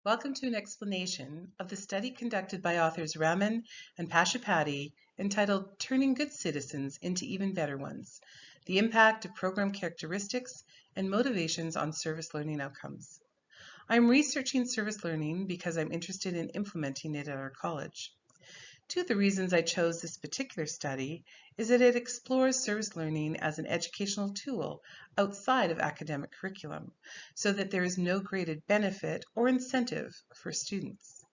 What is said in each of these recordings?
Welcome to an explanation of the study conducted by authors Raman and Pashupati entitled Turning Good Citizens into Even Better Ones, the Impact of Program Characteristics and Motivations on Service Learning Outcomes. I'm researching service learning because I'm interested in implementing it at our college. Two of the reasons I chose this particular study is that it explores service learning as an educational tool outside of academic curriculum, so that there is no graded benefit or incentive for students.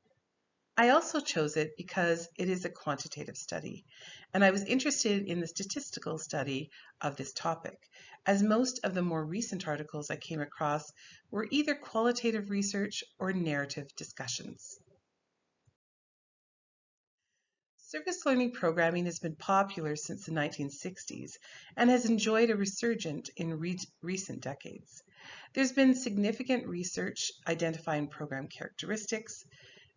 I also chose it because it is a quantitative study, and I was interested in the statistical study of this topic, as most of the more recent articles I came across were either qualitative research or narrative discussions. Service learning programming has been popular since the 1960s and has enjoyed a resurgence in recent decades. There's been significant research identifying program characteristics,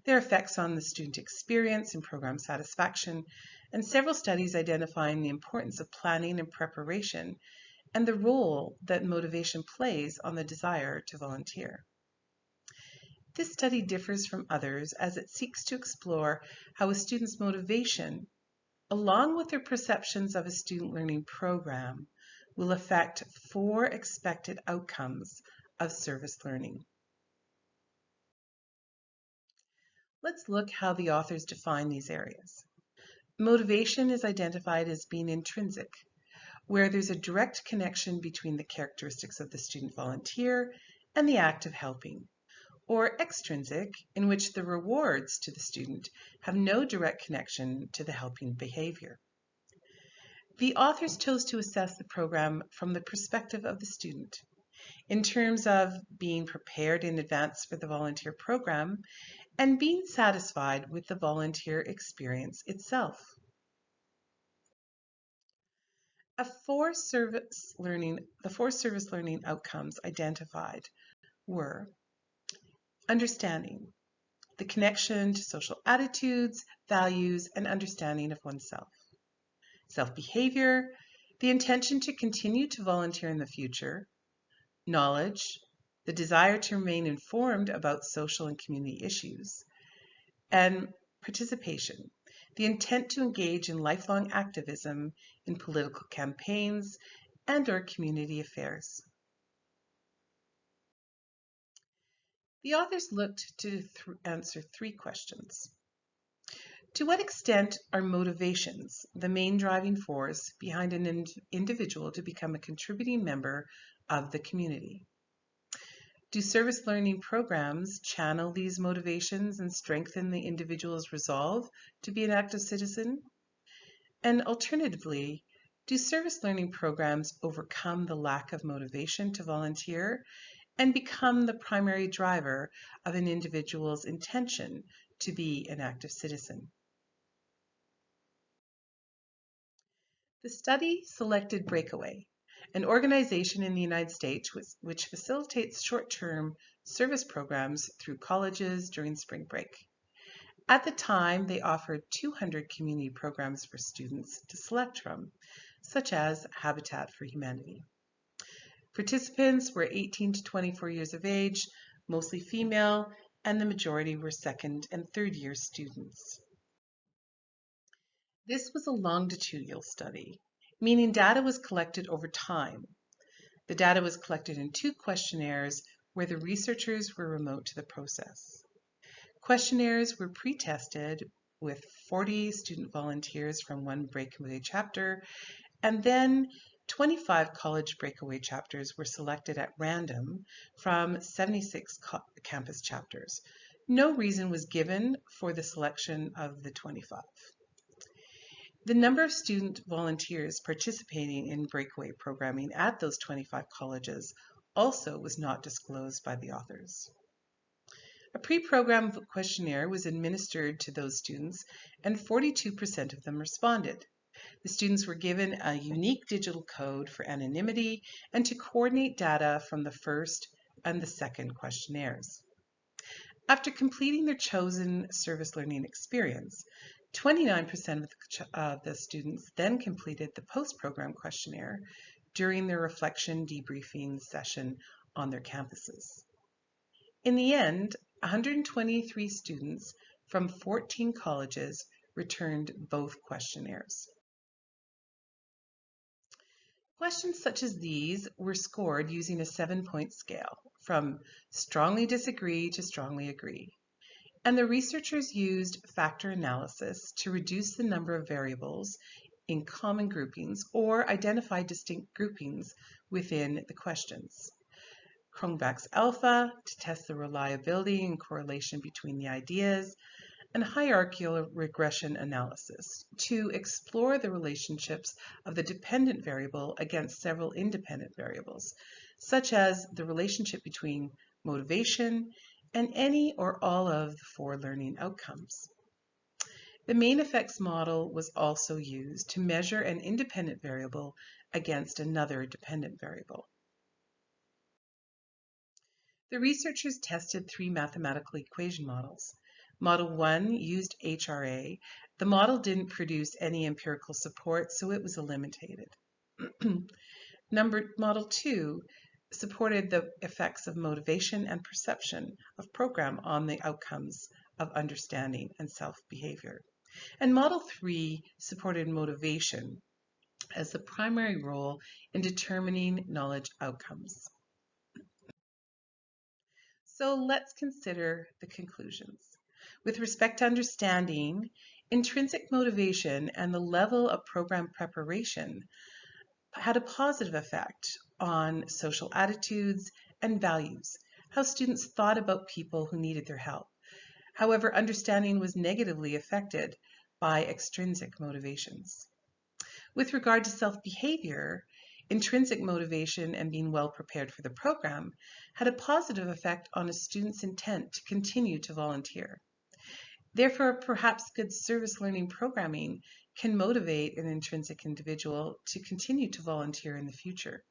their effects on the student experience and program satisfaction, and several studies identifying the importance of planning and preparation and the role that motivation plays on the desire to volunteer. This study differs from others as it seeks to explore how a student's motivation, along with their perceptions of a student learning program, will affect 4 expected outcomes of service learning. Let's look how the authors define these areas. Motivation is identified as being intrinsic, where there's a direct connection between the characteristics of the student volunteer and the act of helping, or extrinsic, in which the rewards to the student have no direct connection to the helping behavior. The authors chose to assess the program from the perspective of the student, in terms of being prepared in advance for the volunteer program and being satisfied with the volunteer experience itself. The 4 service learning outcomes identified were understanding, the connection to social attitudes, values, and understanding of oneself. Self-behavior, the intention to continue to volunteer in the future. Knowledge, the desire to remain informed about social and community issues. And participation, the intent to engage in lifelong activism in political campaigns and/or community affairs. The authors looked to answer 3 questions. To what extent are motivations the main driving force behind an individual to become a contributing member of the community? Do service learning programs channel these motivations and strengthen the individual's resolve to be an active citizen? And alternatively, do service learning programs overcome the lack of motivation to volunteer and become the primary driver of an individual's intention to be an active citizen? The study selected Breakaway, an organization in the United States which facilitates short-term service programs through colleges during spring break. At the time, they offered 200 community programs for students to select from, such as Habitat for Humanity. Participants were 18 to 24 years of age, mostly female, and the majority were second and third year students. This was a longitudinal study, meaning data was collected over time. The data was collected in 2 questionnaires where the researchers were remote to the process. Questionnaires were pre-tested with 40 student volunteers from one Breakaway chapter, and then 25 college Breakaway chapters were selected at random from 76 campus chapters. No reason was given for the selection of the 25. The number of student volunteers participating in Breakaway programming at those 25 colleges also was not disclosed by the authors. A pre-programmed questionnaire was administered to those students, and 42% of them responded. The students were given a unique digital code for anonymity and to coordinate data from the first and the second questionnaires. After completing their chosen service learning experience, 29% of the students then completed the post-program questionnaire during their reflection debriefing session on their campuses. In the end, 123 students from 14 colleges returned both questionnaires. Questions such as these were scored using a 7-point scale, from strongly disagree to strongly agree. And the researchers used factor analysis to reduce the number of variables in common groupings or identify distinct groupings within the questions. Cronbach's alpha to test the reliability and correlation between the ideas, and hierarchical regression analysis to explore the relationships of the dependent variable against several independent variables, such as the relationship between motivation and any or all of the 4 learning outcomes. The main effects model was also used to measure an independent variable against another dependent variable. The researchers tested 3 mathematical equation models. Model 1 used HRA. The model didn't produce any empirical support, so it was eliminated. Model 2 supported the effects of motivation and perception of program on the outcomes of understanding and self-behavior. And Model 3 supported motivation as the primary role in determining knowledge outcomes. So let's consider the conclusions. With respect to understanding, intrinsic motivation and the level of program preparation had a positive effect on social attitudes and values, how students thought about people who needed their help. However, understanding was negatively affected by extrinsic motivations. With regard to self-behavior, intrinsic motivation and being well prepared for the program had a positive effect on a student's intent to continue to volunteer. Therefore, perhaps good service learning programming can motivate an intrinsic individual to continue to volunteer in the future.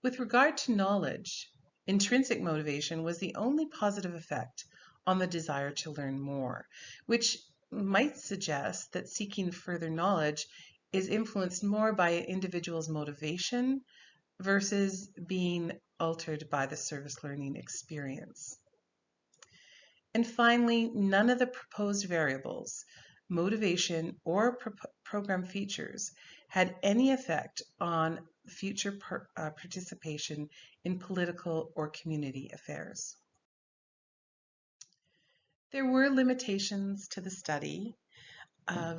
With regard to knowledge, intrinsic motivation was the only positive effect on the desire to learn more, which might suggest that seeking further knowledge is influenced more by an individual's motivation versus being altered by the service learning experience. And finally, none of the proposed variables, motivation or program features, had any effect on future participation in political or community affairs. There were limitations to the study.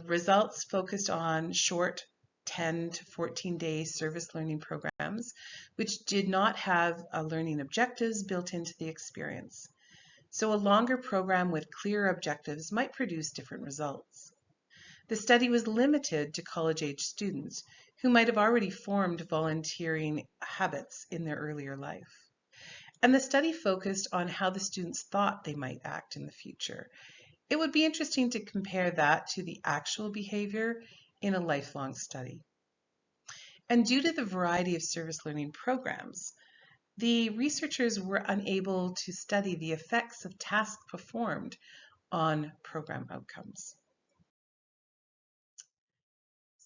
Results focused on short 10 to 14-day service learning programs, which did not have learning objectives built into the experience. So a longer program with clear objectives might produce different results. The study was limited to college-age students who might have already formed volunteering habits in their earlier life. And the study focused on how the students thought they might act in the future. It would be interesting to compare that to the actual behavior in a lifelong study. And due to the variety of service learning programs, the researchers were unable to study the effects of tasks performed on program outcomes.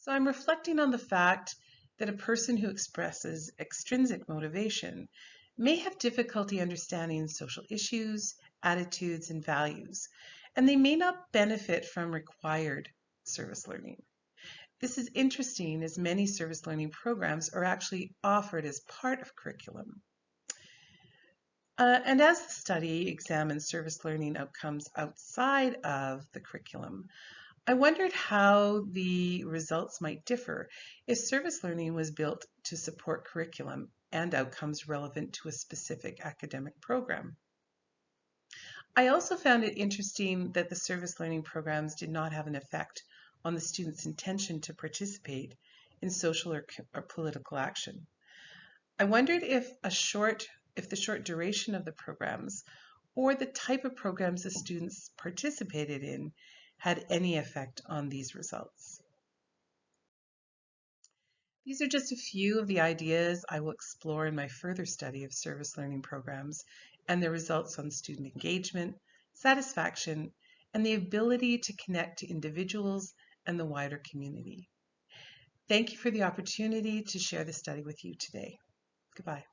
So I'm reflecting on the fact that a person who expresses extrinsic motivation may have difficulty understanding social issues, attitudes, and values, and they may not benefit from required service learning. This is interesting as many service learning programs are actually offered as part of curriculum. And as the study examined service learning outcomes outside of the curriculum, I wondered how the results might differ if service learning was built to support curriculum and outcomes relevant to a specific academic program. I also found it interesting that the service learning programs did not have an effect on the students' intention to participate in social or political action. I wondered if the short duration of the programs or the type of programs the students participated in had any effect on these results. These are just a few of the ideas I will explore in my further study of service learning programs and their results on student engagement, satisfaction, and the ability to connect to individuals and the wider community. Thank you for the opportunity to share this study with you today. Goodbye.